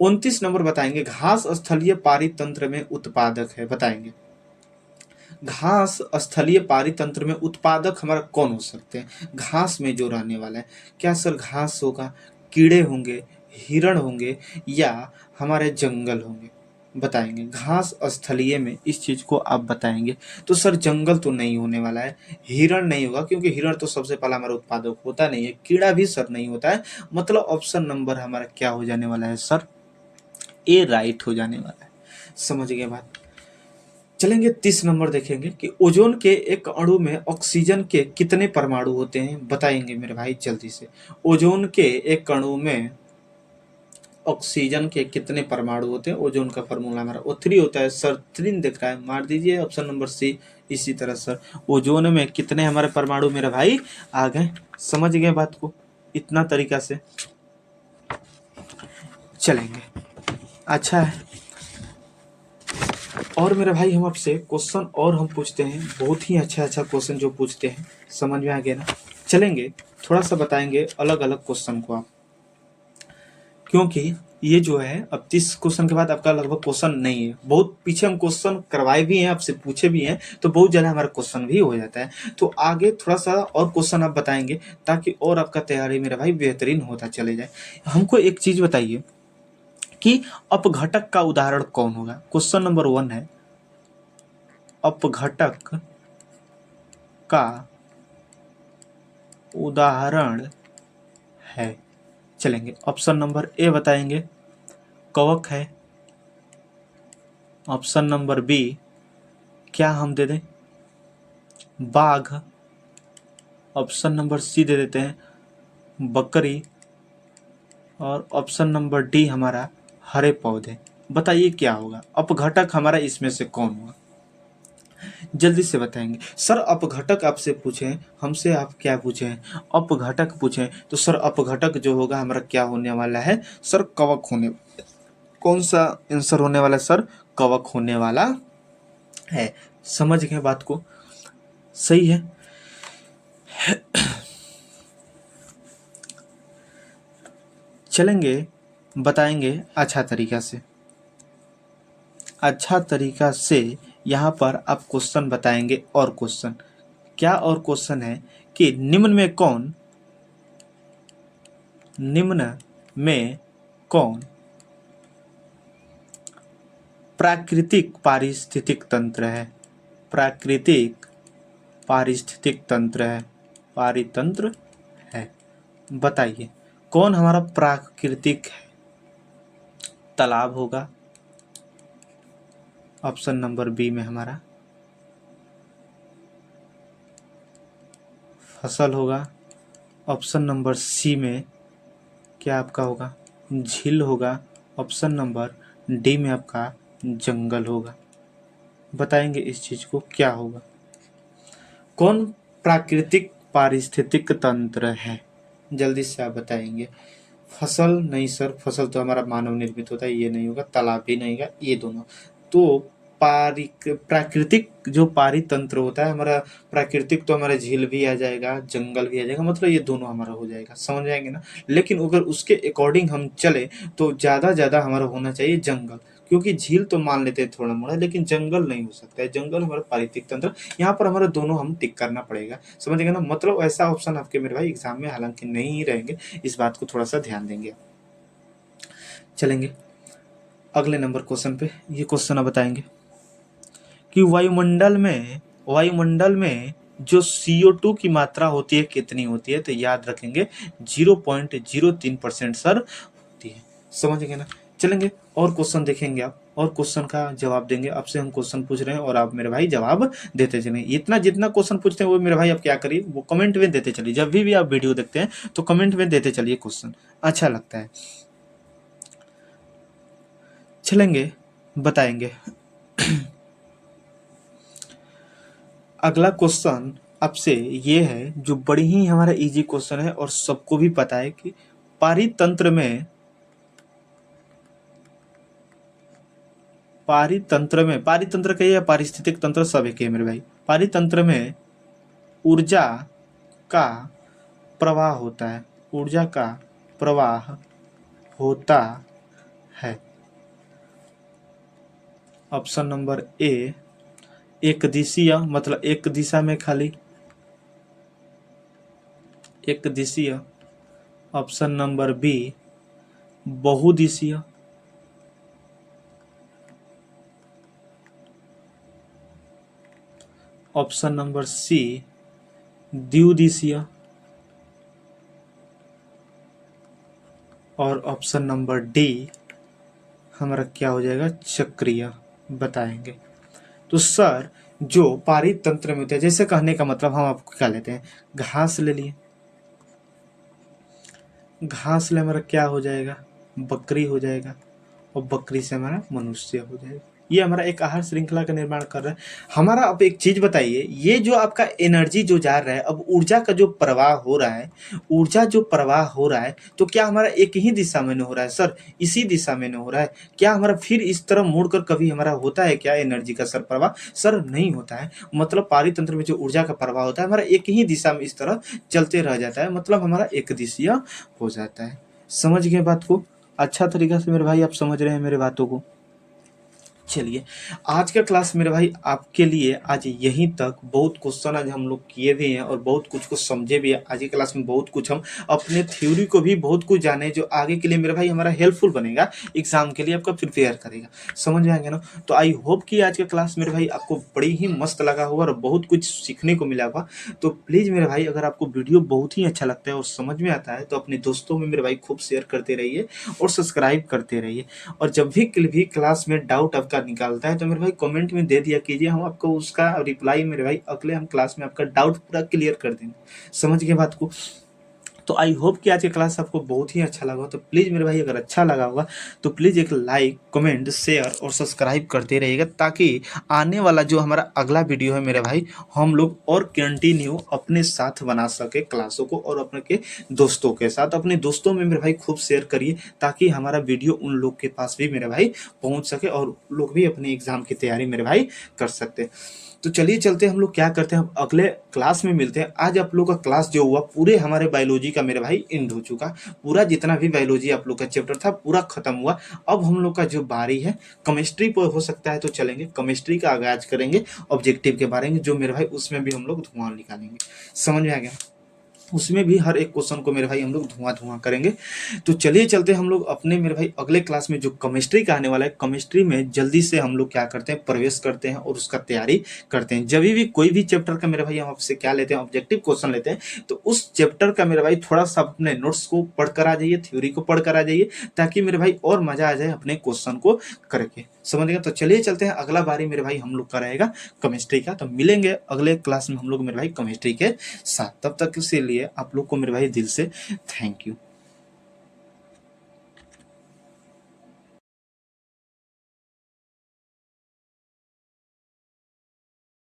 29 नंबर बताएंगे, घास स्थलीय पारितंत्र में उत्पादक है। बताएंगे घास स्थलीय पारितंत्र में उत्पादक हमारा कौन हो सकते हैं? घास में जो रहने वाला है, क्या सर घास होगा, कीड़े होंगे, हिरण होंगे, या हमारे जंगल होंगे? बताएंगे घास स्थलीय में, इस चीज को आप बताएंगे। तो सर जंगल तो नहीं होने वाला है, हिरण नहीं होगा, क्योंकि हिरण तो सबसे पहला हमारा उत्पादक होता नहीं है, कीड़ा भी सर नहीं होता है। मतलब ऑप्शन नंबर हमारा क्या हो जाने वाला है सर? ए राइट हो जाने वाला है। समझ गए बात। चलेंगे 30 नंबर देखेंगे कि ओजोन के एक अणु में ऑक्सीजन के कितने परमाणु होते हैं? बताएंगे मेरे भाई जल्दी से। ओजोन के एक अणु में ऑक्सीजन के कितने परमाणु होते हैं? ओजोन का फॉर्मूला हमारा O3 होता है सर। 3 दिख रहा है, मार दीजिए ऑप्शन नंबर सी। इसी तरह सर ओजोन में कितने हमारे परमाणु मेरे भाई आ गए? समझ गए बात को इतना तरीका से। चलेंगे, अच्छा है। और मेरे भाई हम आपसे क्वेश्चन और हम पूछते हैं, बहुत ही अच्छा अच्छा क्वेश्चन जो पूछते हैं। समझ में आ गया ना। चलेंगे, थोड़ा सा बताएंगे अलग अलग क्वेश्चन को आप, क्योंकि ये जो है अब 30 क्वेश्चन के बाद आपका लगभग क्वेश्चन नहीं है। बहुत पीछे हम क्वेश्चन करवाए भी हैं, आपसे पूछे भी हैं, तो बहुत ज़्यादा हमारा क्वेश्चन भी हो जाता है। तो आगे थोड़ा सा और क्वेश्चन आप बताएंगे, ताकि और आपका तैयारी मेरा भाई बेहतरीन होता चले जाए। हमको एक चीज़ बताइए, कि अपघटक का उदाहरण कौन होगा। क्वेश्चन नंबर 1 है अपघटक का उदाहरण है। चलेंगे ऑप्शन नंबर ए बताएंगे कवक है। ऑप्शन नंबर बी क्या हम दे दें बाघ। ऑप्शन नंबर सी दे देते हैं बकरी। और ऑप्शन नंबर डी हमारा हरे पौधे। बताइए क्या होगा अपघटक हमारा इसमें से कौन होगा। जल्दी से बताएंगे। सर अपघटक आपसे पूछें हमसे आप क्या पूछें अपघटक पूछें तो सर अपघटक जो होगा हमारा क्या होने वाला है सर कवक होने। कौन सा आंसर होने वाला है सर कवक होने वाला है। समझ गए बात को। सही है। चलेंगे बताएंगे अच्छा तरीका से यहाँ पर आप क्वेश्चन बताएंगे। और क्वेश्चन क्या और क्वेश्चन है कि निम्न में कौन प्राकृतिक पारिस्थितिक तंत्र है। प्राकृतिक पारिस्थितिक तंत्र है पारितंत्र है। बताइए कौन हमारा प्राकृतिक है। तालाब होगा ऑप्शन नंबर बी में हमारा। फसल होगा ऑप्शन नंबर सी में। क्या आपका होगा झील होगा ऑप्शन नंबर डी में आपका जंगल होगा। बताएंगे इस चीज को क्या होगा। कौन प्राकृतिक पारिस्थितिक तंत्र है जल्दी से आप बताएंगे। फसल नहीं सर फसल तो हमारा मानव निर्मित होता है ये नहीं होगा। तालाब भी नहीं होगा ये दोनों। तो प्राकृतिक जो पारितंत्र होता है हमारा प्राकृतिक तो हमारा झील भी आ जाएगा जंगल भी आ जाएगा मतलब ये दोनों हमारा हो जाएगा। समझ जाएंगे ना। लेकिन अगर उसके अकॉर्डिंग हम चले तो ज़्यादा हमारा होना चाहिए जंगल। क्योंकि झील तो मान लेते हैं थोड़ा मोड़ा लेकिन जंगल नहीं हो सकता है। जंगल हमारा पारिस्थितिक तंत्र यहाँ पर हमारे दोनों हम टिक करना पड़ेगा। समझ गए ना। मतलब ऐसा ऑप्शन आपके मेरे भाई एग्जाम में हालांकि नहीं ही रहेंगे। इस बात को थोड़ा सा ध्यान देंगे। चलेंगे अगले नंबर क्वेश्चन पे। ये क्वेश्चन आप बताएंगे कि वायुमंडल में जो CO2 की मात्रा होती है कितनी होती है। तो याद रखेंगे 0.03% सर होती है। समझ गए ना। चलेंगे और क्वेश्चन देखेंगे आप और क्वेश्चन का जवाब देंगे। आपसे हम क्वेश्चन पूछ रहे हैं और आप मेरे भाई जवाब देते चलेंगे। इतना जितना क्वेश्चन पूछते हैं वो मेरे भाई आप क्या करिए वो कमेंट में देते चलिए। जब भी आप वीडियो देखते हैं तो कमेंट में देते चलिए क्वेश्चन अच्छा लगता है। चलेंगे बताएंगे। अगला क्वेश्चन आपसे ये है जो बड़ी ही हमारा इजी क्वेश्चन है और सबको भी पता है कि पारितंत्र कहिए या पारिस्थितिक तंत्र सब एक है मेरे भाई। पारितंत्र में ऊर्जा का प्रवाह होता है। ऊर्जा का प्रवाह होता है। ऑप्शन नंबर ए एक दिशीय मतलब एक दिशा में खाली एक दिशीय। ऑप्शन नंबर बी बहुदिशीय। ऑप्शन नंबर सी द्विदिशीय। और ऑप्शन नंबर डी हमारा क्या हो जाएगा चक्रीय। बताएंगे। तो सर जो पारितंत्र में होता है जैसे कहने का मतलब हम आपको क्या लेते हैं घास ले लिए। घास ले हमारा क्या हो जाएगा बकरी हो जाएगा और बकरी से हमारा मनुष्य हो जाएगा। ये हमारा एक आहार श्रृंखला का निर्माण कर रहा है हमारा। अब एक चीज बताइए ये जो आपका एनर्जी जो जा रहा है अब ऊर्जा का जो प्रवाह हो रहा है तो क्या हमारा एक ही दिशा में नहीं हो रहा है सर इसी दिशा में नहीं हो रहा है। क्या हमारा फिर इस तरह मुड़कर कभी हमारा होता है क्या एनर्जी का सर प्रवाह सर नहीं होता है। मतलब पारितंत्र में जो ऊर्जा का प्रवाह होता है हमारा एक ही दिशा में इस तरह चलते रह जाता है मतलब हमारा एक दिशीय हो जाता है। समझ गए बात को अच्छा तरीका से मेरे भाई आप समझ रहे हैं मेरे बातों को। चलिए, आज का क्लास मेरे भाई आपके लिए आज यहीं तक। बहुत क्वेश्चन आज हम लोग किए भी हैं और बहुत कुछ को समझे भी हैं। आज की क्लास में बहुत कुछ हम अपने थ्योरी को भी बहुत कुछ जाने, जो आगे के लिए मेरे भाई हमारा हेल्पफुल बनेगा, एग्जाम के लिए आपका प्रिपेयर करेगा। समझ में आएंगे ना? तो आई होप कि आज का क्लास मेरे भाई आपको बड़ी ही मस्त लगा होगा और बहुत कुछ सीखने को मिला होगा। तो प्लीज़ मेरे भाई, अगर आपको वीडियो बहुत ही अच्छा लगता है और समझ में आता है तो अपने दोस्तों में मेरे भाई खूब शेयर करते रहिए और सब्सक्राइब करते रहिए। और जब भी क्लास में डाउट आपका निकालता है तो मेरे भाई कमेंट में दे दिया कीजिए, हम आपको उसका रिप्लाई मेरे भाई अगले हम क्लास में आपका डाउट पूरा क्लियर कर देंगे। समझ गए बात को? तो आई होप कि आज की क्लास आपको बहुत ही अच्छा लगा। तो प्लीज़ मेरे भाई, अगर अच्छा लगा होगा तो प्लीज़ एक लाइक, कमेंट, शेयर और सब्सक्राइब करते रहिएगा, ताकि आने वाला जो हमारा अगला वीडियो है मेरे भाई, हम लोग और कंटिन्यू अपने साथ बना सके क्लासों को, और अपने के दोस्तों के साथ। अपने दोस्तों में मेरे भाई खूब शेयर करिए, ताकि हमारा वीडियो उन लोग के पास भी मेरे भाई पहुंच सके और लोग भी अपनी एग्जाम की तैयारी मेरे भाई कर सकते। तो चलिए चलते हैं, हम लोग क्या करते हैं, हम अगले क्लास में मिलते हैं। आज आप लोग का क्लास जो हुआ पूरे हमारे बायोलॉजी का मेरे भाई एंड हो चुका। पूरा जितना भी बायोलॉजी आप लोग का चैप्टर था पूरा खत्म हुआ। अब हम लोग का जो बारी है केमिस्ट्री पर हो सकता है तो चलेंगे, केमिस्ट्री का आगाज करेंगे ऑब्जेक्टिव के बारे में, जो मेरे भाई उसमें भी हम लोग धुआं निकालेंगे। समझ में आ गया? उसमें भी हर एक क्वेश्चन को मेरे भाई हम लोग धुआं धुआं करेंगे। तो चलिए चलते हैं हम लोग अपने मेरे भाई अगले क्लास में, जो केमिस्ट्री का आने वाला है। केमिस्ट्री में जल्दी से हम लोग क्या करते हैं, प्रवेश करते हैं और उसका तैयारी करते हैं। जब भी कोई भी चैप्टर का मेरे भाई हम आपसे क्या लेते हैं, ऑब्जेक्टिव क्वेश्चन लेते हैं, तो उस चैप्टर का मेरे भाई थोड़ा सा अपने नोट्स को पढ़ कर आ जाइए, थ्योरी को पढ़ कर आ जाइए, ताकि मेरे भाई और मजा आ जाए अपने क्वेश्चन को करके। समझ गए? तो चलिए चलते हैं, अगला बारी मेरे भाई हम लोग का रहेगा केमिस्ट्री का। तो मिलेंगे अगले क्लास में हम लोग मेरे भाई केमिस्ट्री के साथ। तब तक के लिए आप लोग को मेरे भाई दिल से थैंक यू।